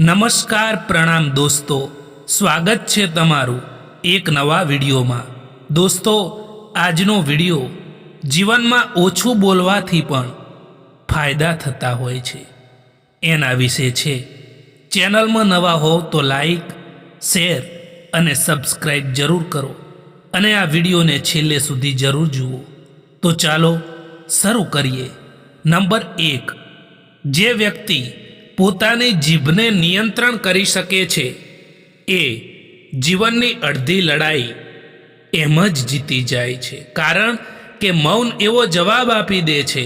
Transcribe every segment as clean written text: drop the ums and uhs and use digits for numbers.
નમસ્કાર પ્રણામ દોસ્તો, સ્વાગત છે તમારું એક નવા વિડીયોમાં। દોસ્તો, આજનો વિડીયો જીવનમાં ઓછું બોલવાથી પણ ફાયદા થતા હોય છે એના વિશે છે। ચેનલમાં નવા હોવ તો લાઈક, શેર અને સબસ્ક્રાઈબ જરૂર કરો અને આ વિડીયોને છેલ્લે સુધી જરૂર જુઓ। તો ચાલો શરૂ કરીએ। નંબર 1, જે વ્યક્તિ પોતાની જીભને નિયંત્રણ કરી શકે છે એ જીવનની અડધી લડાઈ એમ જ જીતી જાય છે, કારણ કે મૌન એવો જવાબ આપી દે છે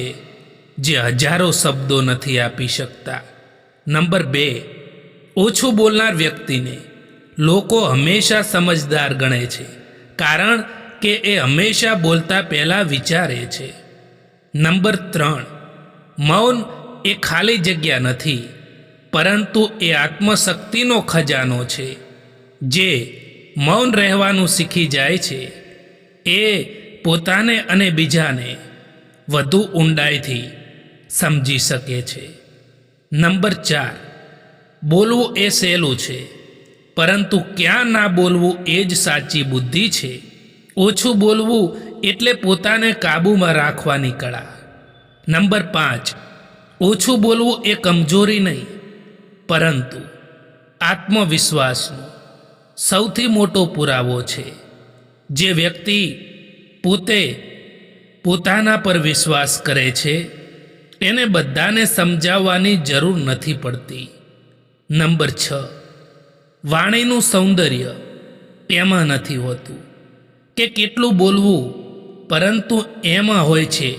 જે હજારો શબ્દો નથી આપી શકતા। નંબર 2, ઓછું બોલનાર વ્યક્તિને લોકો હંમેશા સમજદાર ગણે છે, કારણ કે એ હંમેશા બોલતા પહેલાં વિચારે છે। નંબર 3, મૌન એ ખાલી જગ્યા નથી, પરંતુ એ આત્મશક્તિનો ખજાનો છે। જે મૌન રહેવાનું શીખી જાય છે એ પોતાને અને બીજાને વધુ ઊંડાઈથી સમજી શકે છે। નંબર 4, બોલવું એ સહેલું છે, પરંતુ ક્યાં ના બોલવું એ જ સાચી બુદ્ધિ છે। ઓછું બોલવું એટલે પોતાને કાબૂમાં રાખવાની કળા। નંબર 5, ઓછું બોલવું એ કમજોરી નહીં, પરંતુ આત્મવિશ્વાસનો સૌથી મોટો પુરાવો છે। જે વ્યક્તિ પોતે પોતાના પર વિશ્વાસ કરે છે એને બધાને સમજાવવાની જરૂર નથી પડતી। નંબર 6, વાણીનું સૌંદર્ય એમાં નથી હોતું કે કેટલું બોલવું, પરંતુ એમાં હોય છે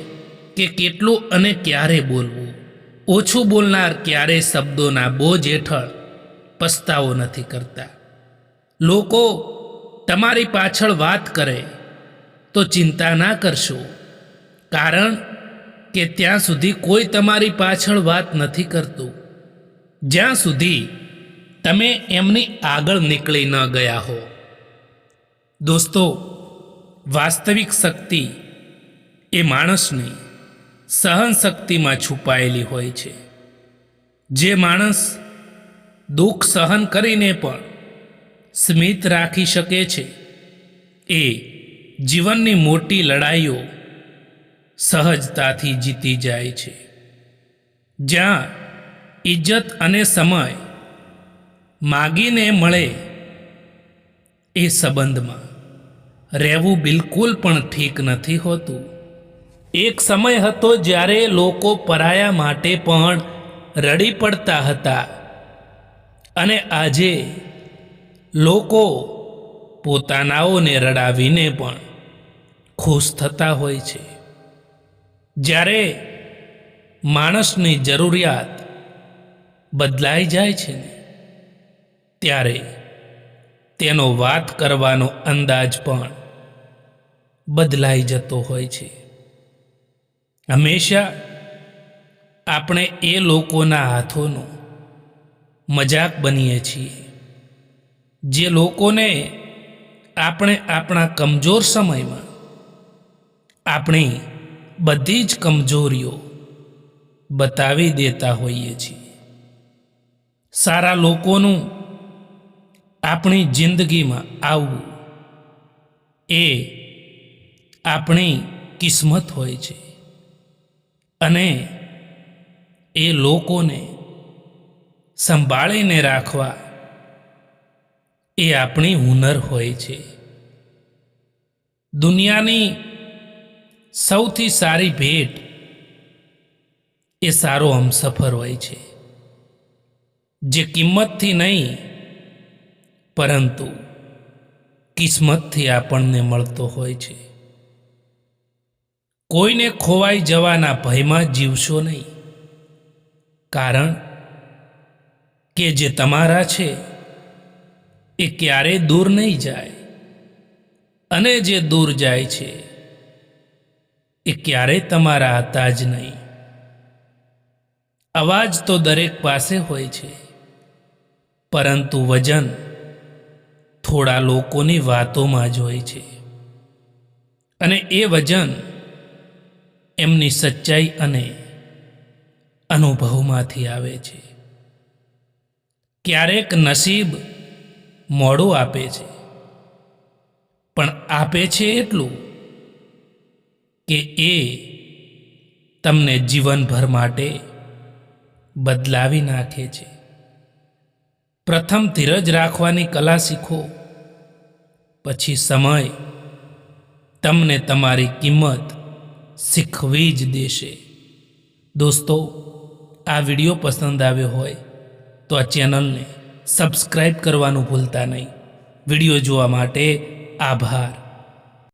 કે કેટલું અને ક્યારે બોલવું। ઓછું બોલનાર ક્યારેય શબ્દોના બોજ હેઠળ પસ્તાવો નથી કરતા। લોકો તમારી પાછળ વાત કરે તો ચિંતા ના કરશો, કારણ કે ત્યાં સુધી કોઈ તમારી પાછળ વાત નથી કરતું જ્યાં સુધી તમે એમની આગળ નીકળી ન ગયા હો। દોસ્તો, વાસ્તવિક શક્તિ એ માણસની સહનશક્તિમાં છુપાયેલી હોય છે। જે માણસ દુઃખ સહન કરીને પણ સ્મિત રાખી શકે છે એ જીવનની મોટી લડાઈઓ સહજતાથી જીતી જાય છે। જ્યાં ઇજ્જત અને સમય માગીને મળે એ સંબંધમાં રહેવું બિલકુલ પણ ઠીક નથી હોતું। એક સમય હતો જ્યારે લોકો પરાયા માટે પણ રડી પડતા હતા, અને આજે લોકો પોતાનાઓને રડાવીને પણ ખુશ થતા હોય છે। જ્યારે માણસની જરૂરિયાત બદલાઈ જાય છે ને, ત્યારે તેનો વાત કરવાનો અંદાજ પણ બદલાઈ જતો હોય છે। હંમેશા આપણે એ લોકોના હાથોનો મજાક બનીએ છીએ જે લોકોને આપણે આપણા કમજોર સમયમાં આપણી બધી જ કમજોરીઓ બતાવી દેતા હોઈએ છીએ। સારા લોકોનું આપણી જિંદગીમાં આવવું એ આપણી કિસ્મત હોય છે, અને એ લોકોને સંભાળીને રાખવા એ આપણી હુનર હોય છે। દુનિયાની સૌથી સારી ભેટ એ સારો હમસફર હોય છે, જે કિંમતથી નહીં પરંતુ કિસ્મતથી આપણને મળતો હોય છે। કોઈને ખોવાઈ જવાના ભયમાં જીવશો નહીં, કારણ કે જે તમારા છે એ ક્યારેય દૂર નહીં જાય, અને જે દૂર જાય છે એ ક્યારેય તમારા હતા જ નહીં। અવાજ તો દરેક પાસે હોય છે, પરંતુ વજન થોડા લોકોની વાતોમાં જ હોય છે, અને એ વજન એમની સચ્ચાઈ અને અનુભવમાંથી આવે છે। ક્યારેક નસીબ મોડું આપે છે, પણ આપે છે એટલું કે એ તમને જીવનભર માટે બદલાવી નાખે છે. પ્રથમ ધીરજ રાખવાની કલા શીખો, પછી સમય તમને તમારી કિંમત શીખવી જ દેશે. દોસ્તો, આ વિડીયો પસંદ આવ્યો હોય તો આ ચેનલને સબસ્ક્રાઈબ કરવાનું ભૂલતા નહીં. વિડીયો જોવા માટે આભાર.